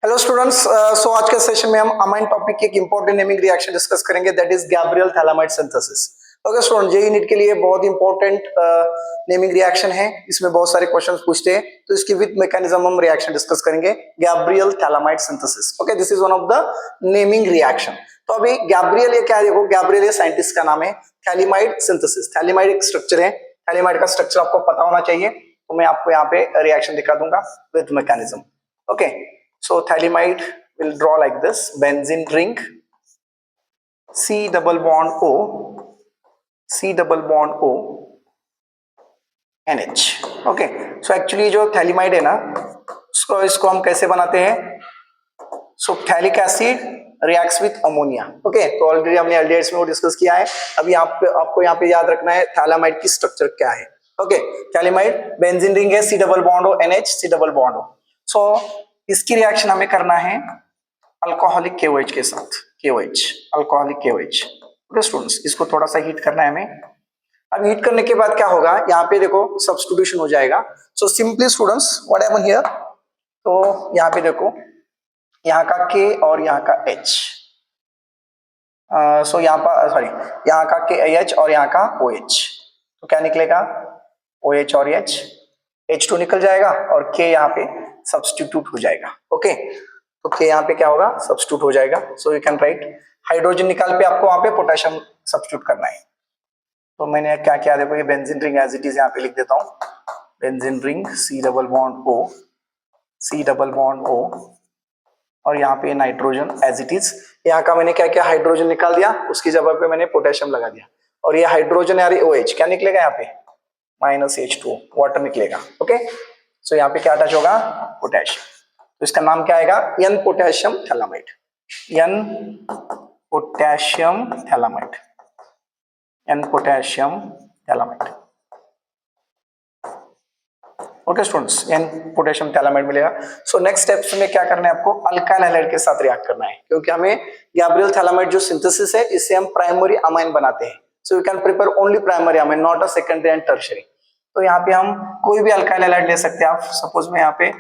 Hello students, सो आज के session में हम अमाइन टॉपिक की एक इंपॉर्टेंट नेमिंग रिएक्शन डिस्कस करेंगे, that is Gabriel phthalimide synthesis. Okay student, JEE NEET के लिए बहुत इंपॉर्टेंट नेमिंग रिएक्शन है। इसमें बहुत सारे क्वेश्चंस पूछते हैं, तो इसकी विद मैकेनिज्म हम रिएक्शन डिस्कस करेंगे, Gabriel phthalimide synthesis. Okay, this is one of the naming reaction. तो अभी गैब्रियल ये क्या है, देखो गैब्रियल ये साइंटिस्ट का नाम है। थैलीमाइड सिंथेसिस, थैलीमाइड एक स्ट्रक्चर है, थैलीमाइड का स्ट्रक्चर आपको पता होना चाहिए, तो मैं आपको यहाँ पे रिएक्शन दिखा दूंगा with mechanism. Okay, so thalidomide will draw like this: benzene ring, C double bond O, C double bond O, NH। Okay, so actually जो थैलीमाइड है ना, इसको हम कैसे बनाते हैं? So phthalic acid reacts with ammonia. Okay, तो already हमने एल्डिहाइड्स में वो डिस्कस किया है। अभी आपको यहाँ पे याद रखना है थैलामाइड की स्ट्रक्चर क्या है। ओके, थैलीमाइड बेंजीन रिंग है, C double bond O, NH, C double bond O। सो इसकी रिएक्शन हमें करना है अल्कोहलिक KOH के साथ, KOH, alcoholic KOH। Okay students, इसको थोड़ा सा हीट करना है हमें। अब हीट करने के बाद क्या होगा, यहाँ पे देखो सब्स्टिट्यूशन हो जाएगा। So simply students, what happen here, तो यहाँ पे देखो यहाँ का K और यहाँ का H, सो यहाँ पर सॉरी, यहाँ का KH और यहाँ का OH, तो क्या निकलेगा? OH और H, H2 निकल जाएगा और K यहाँ पे सब्स्टिट्यूट हो जाएगा। ओके, तो K यहाँ पे क्या होगा? सब्स्टिट्यूट हो जाएगा। So you can write, hydrogen निकाल पे आपको वहां पे पोटेशियम सब्स्टिट्यूट करना है। तो मैंने क्या किया, देखो ये benzene ring as it is यहाँ पे लिख देता हूँ। Benzene ring C double bond O, C double bond O, और यहाँ पे नाइट्रोजन एज इट इज। यहाँ का मैंने क्या किया, हाइड्रोजन निकाल दिया, उसकी जगह पे मैंने पोटेशियम लगा दिया, और ये हाइड्रोजन यार OH क्या निकलेगा यहाँ पे? -H2O, वाटर निकलेगा। ओके, सो यहाँ पे क्या अटैच होगा? पोटेशियम। तो इसका नाम क्या आएगा? N potassium phthalimide, N potassium phthalimide, N potassium phthalimide. Okay students, N potassium phthalimide मिलेगा। सो नेक्स्ट स्टेप्स में क्या करना है आपको? अल्काइल हैलाइड के साथ रिएक्ट करना है, क्योंकि हमें गैब्रियल थैलामाइड जो सिंथेसिस है, इससे हम प्राइमरी अमाइन बनाते हैं। So you can prepare only primary amine, not a secondary and tertiary. तो यहाँ पे हम कोई भी अल्काइल हैलाइड ले सकते हैं आप। सपोज मैं यहाँ पे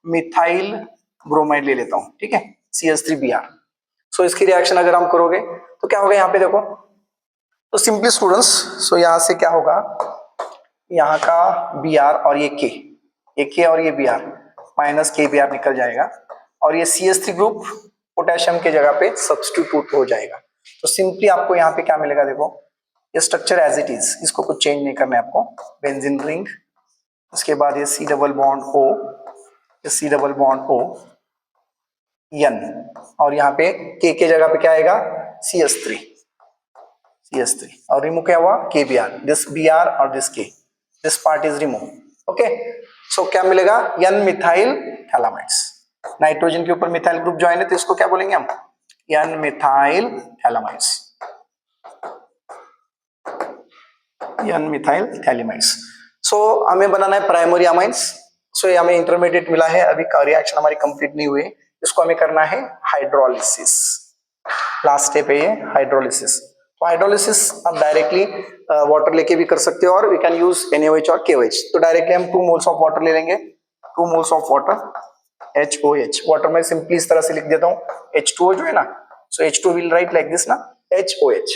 मिथाइल ब्रोमाइड ले लेता हूँ, ठीक है, CH3Br। सो इसकी रिएक्शन अगर हम करोगे तो क्या होगा यहाँ पे देखो, तो सिंपली स्टूडेंट्स, सो यहाँ से क्या होगा, यहाँ का Br और ये K और ये Br, माइनस KBr निकल जाएगा, और ये CH3 ग्रुप पोटेशियम के जगह पे सब्स्टिट्यूट हो जाएगा। तो सिंपली आपको यहाँ पे क्या मिलेगा, देखो ये स्ट्रक्चर एज इट इज, इसको कुछ चेंज नहीं करना है आपको। बेंजीन रिंग, उसके बाद ये C डबल बॉन्ड O, ये C double bond O, N, और यहाँ पे K के जगह पे क्या आएगा? CH3, और रिमूव क्या हुआ? KBr, दिस Br और this K, this part is remove. Okay, so क्या मिलेगा? N methyl थैलामाइड्स। नाइट्रोजन के ऊपर मिथाइल ग्रुप ज्वाइन है, तो इसको क्या बोलेंगे हम? N methyl phthalimides, N methyl phthalimides. So हमें बनाना है प्राइमरी अमाइंस। सो ये हमें इंटरमीडिएट मिला है, अभी रिएक्शन हमारी कंप्लीट नहीं हुई, इसको हमें करना है हाइड्रोलिसिस। लास्ट स्टेप है ये हाइड्रोलिसिस। तो हाइड्रोलिसिस आप डायरेक्टली वाटर लेके भी कर सकते हो, और वी कैन यूज NaOH और KOH। तो डायरेक्टली हम 2 मोल्स ऑफ वाटर ले लेंगे, 2 moles of water, HOH। Water में सिंपली इस तरह से लिख देता हूँ, H2O जो है ना, सो H2 will write like this ना, HOH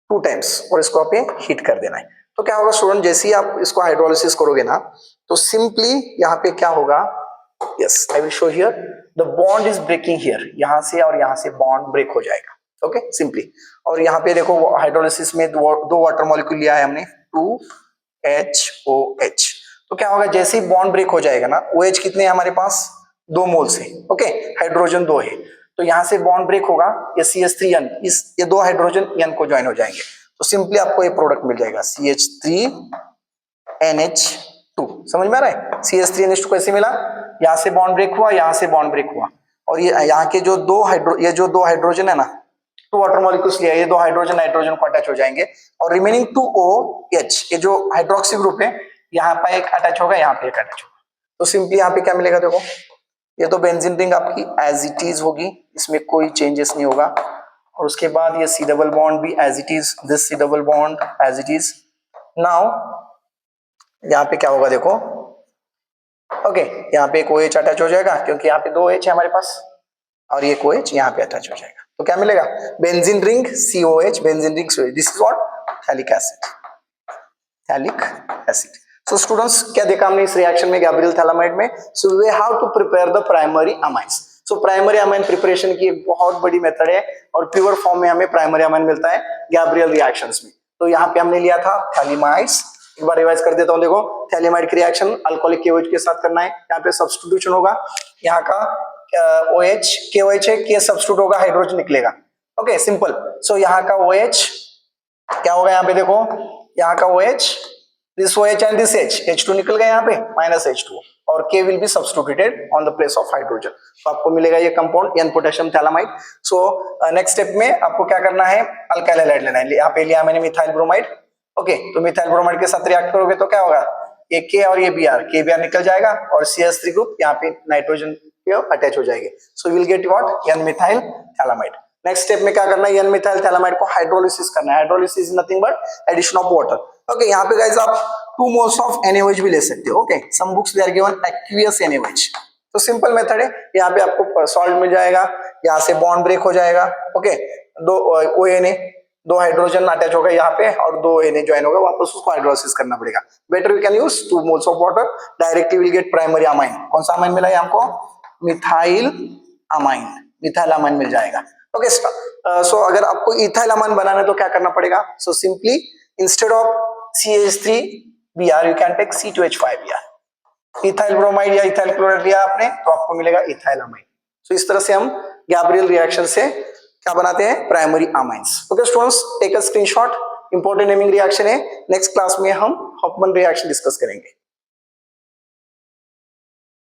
2 टाइम्स, और इसको आप हीट कर देना है। तो क्या होगा स्टूडेंट, जैसे ही आप इसको हाइड्रोलिसिस करोगे ना, तो सिंपली यहाँ पे क्या होगा, yes I will show here, the bond is breaking here, यहाँ से और यहाँ से बॉन्ड ब्रेक हो जाएगा। Okay, simply. और यहाँ पे देखो हाइड्रोलिसिस में दो वाटर मॉलिक्यूल लिया है हमने, 2HOH। तो क्या होगा, जैसे ही बॉन्ड ब्रेक हो जाएगा ना, OH कितने हैं हमारे पास? 2 मोल्स है। ओके, हाइड्रोजन 2 है, तो यहाँ से बॉन्ड ब्रेक होगा, ये CH3N, ये 2 हाइड्रोजन N को ज्वाइन हो जाएंगे, तो सिंपली आपको ये प्रोडक्ट मिल जाएगा, CH3NH2। समझ में आ रहा है? CH3NH2 कैसे मिला? यहाँ से बॉन्ड ब्रेक हुआ, यहाँ से बॉन्ड ब्रेक हुआ, और ये यहाँ के जो दो हाइड्रोजन है ना, 2 वाटर मॉलिक्यूल्स लिया, ये 2 हाइड्रोजन नाइट्रोजन को अटैच हो जाएंगे, और रिमेनिंग 2 OH, ये जो हाइड्रोक्सी ग्रुप है, यहाँ पे एक अटैच होगा, यहाँ पे एक अटैच होगा। तो सिंपली यहाँ पे क्या मिलेगा, देखो ये तो बेंजीन रिंग आपकी एज इट इज होगी, इसमें कोई चेंजेस नहीं होगा, और उसके बाद ये C डबल बॉन्ड भी as it is, this C double bond as it is. Now यहाँ पे क्या होगा, देखो ओके, यहाँ पे एक OH अटैच हो जाएगा, क्योंकि यहाँ पे 2 H है हमारे पास, और ये OH यहाँ पे अटैच हो जाएगा, तो क्या मिलेगा? Benzene ring COH, benzene ring COH, this is what? Phthalic acid, phthalic acid. So students क्या देखा हमने इस रिएक्शन में गैब्रियल थैलामाइड में? So we have to prepare the primary amines. So primary amine preparation की एक बहुत बड़ी मेथड है और प्योर फॉर्म में हमें प्राइमरी अमाइन मिलता है गैब्रियल रिएक्शंस में। तो यहाँ पे हमने लिया था थैलिमाइड्स, एक बार रिवाइज कर देता हूँ, देखो थैलिमाइड की रिएक्शन अल्कोहलिक KOH के साथ करना है, यहाँ पे सब्स्टिट्यूशन होगा, यहाँ का OH KOH है, K सब्स्टिट्यूट होगा, हाइड्रोजन निकलेगा, ओके सिंपल। सो यहाँ का OH क्या होगा, यहाँ पे देखो यहाँ का OH, this OH and this H2 निकल गया यहाँ पे -H2 और K will be substituted on the place of hydrogen, तो आपको मिलेगा ये compound N potassium phthalimide. So next step में आपको क्या करना है, अल्काइल हैलाइड लेना है, यहाँ पे लिया मैंने मिथाइल ब्रोमाइड, ओके तो मिथाइल ब्रोमाइड के साथ रिएक्ट करोगे तो क्या होगा, ये K और ये Br निकल जाएगा और CH3 ग्रुप यहाँ पे नाइट्रोजन अटैच हो जाएगी, so will get what, N methyl phthalimide. Next step में क्या करना है, N मिथाइल थैलामाइड को हाइड्रोलिसिस करना है, hydrolysis is nothing but addition of water, okay यहाँ पे गाइस आप 2 मोल्स ऑफ NaOH भी ले सकते हो, okay some books they are given aqueous NaOH, तो सिंपल मेथड है, यहाँ पे आपको सॉल्ट मिल जाएगा, यहाँ से बॉन्ड ब्रेक हो जाएगा, ओके 2 ONA 2 हाइड्रोजन अटैच होगा यहाँ पे और 2 Na ज्वाइन होगा, वापस उसको हाइड्रोलिसिस करना पड़ेगा, better we can use 2 moles of water, directly will get primary amine. कौन सा अमाइन मिला है हमको, मिथाइल अमाइन, मिथाइल अमाइन मिल जाएगा, ओके सो अगर आपको इथाइल अमाइन बनाना है तो क्या करना पड़ेगा, so simply instead of CH3Br you can take C2H5Br, ethyl bromide या इथाइल क्लोराइड लिया आपने तो आपको मिलेगा इथाइल अमाइन। सो इस तरह से हम गैब्रियल रिएक्शन से क्या बनाते हैं, primary amines. Okay students take a screenshot, important naming reaction है, नेक्स्ट क्लास में हम हॉफमैन रिएक्शन डिस्कस करेंगे।